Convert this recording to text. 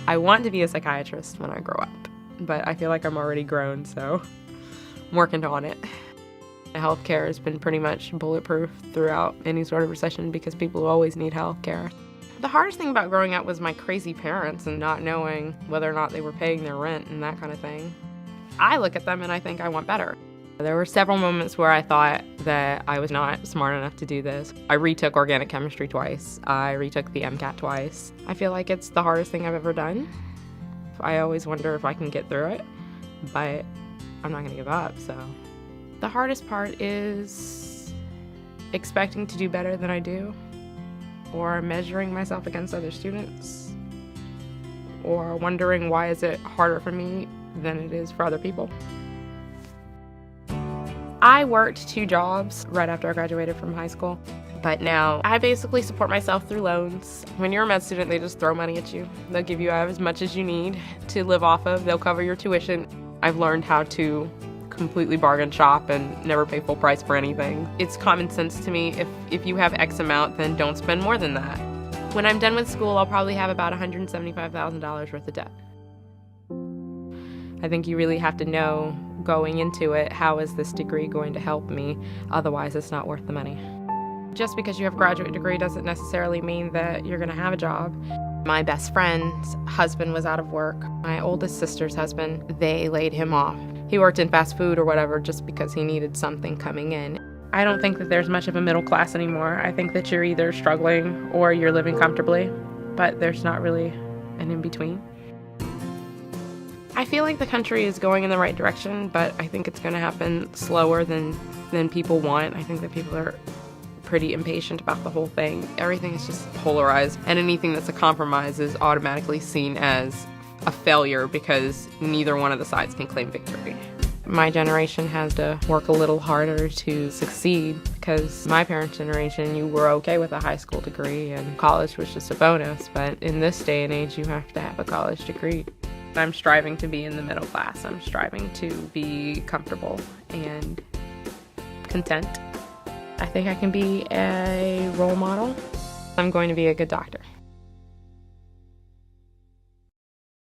I want to be a psychiatrist when I grow up, but I feel like I'm already grown, so I'm working on it. Healthcare has been pretty much bulletproof throughout any sort of recession because people always need healthcare. The hardest thing about growing up was my crazy parents and not knowing whether or not they were paying their rent and that kind of thing. I look at them and I think I want better. There were several moments where I thought that I was not smart enough to do this. I retook organic chemistry twice. I retook the MCAT twice. I feel like it's the hardest thing I've ever done. I always wonder if I can get through it, but I'm not gonna give up, so. The hardest part is expecting to do better than I do, or measuring myself against other students, or wondering why is it harder for me than it is for other people. I worked 2 jobs right after I graduated from high school, but now I basically support myself through loans. When you're a med student, they just throw money at you. They'll give you as much as you need to live off of. They'll cover your tuition. I've learned how to completely bargain shop and never pay full price for anything. It's common sense to me. If you have X amount, then don't spend more than that. When I'm done with school, I'll probably have about $175,000 worth of debt. I think you really have to know going into it, how is this degree going to help me? Otherwise, it's not worth the money. Just because you have a graduate degree doesn't necessarily mean that you're going to have a job. My best friend's husband was out of work. My oldest sister's husband, they laid him off. He worked in fast food or whatever just because he needed something coming in. I don't think that there's much of a middle class anymore. I think that you're either struggling or you're living comfortably, but there's not really an in-between. I feel like the country is going in the right direction, but I think it's going to happen slower than people want. I think that people are pretty impatient about the whole thing. Everything is just polarized, and anything that's a compromise is automatically seen as a failure because neither one of the sides can claim victory. My generation has to work a little harder to succeed because my parents' generation, you were okay with a high school degree and college was just a bonus, but in this day and age, you have to have a college degree. I'm striving to be in the middle class. I'm striving to be comfortable and content. I think I can be a role model. I'm going to be a good doctor.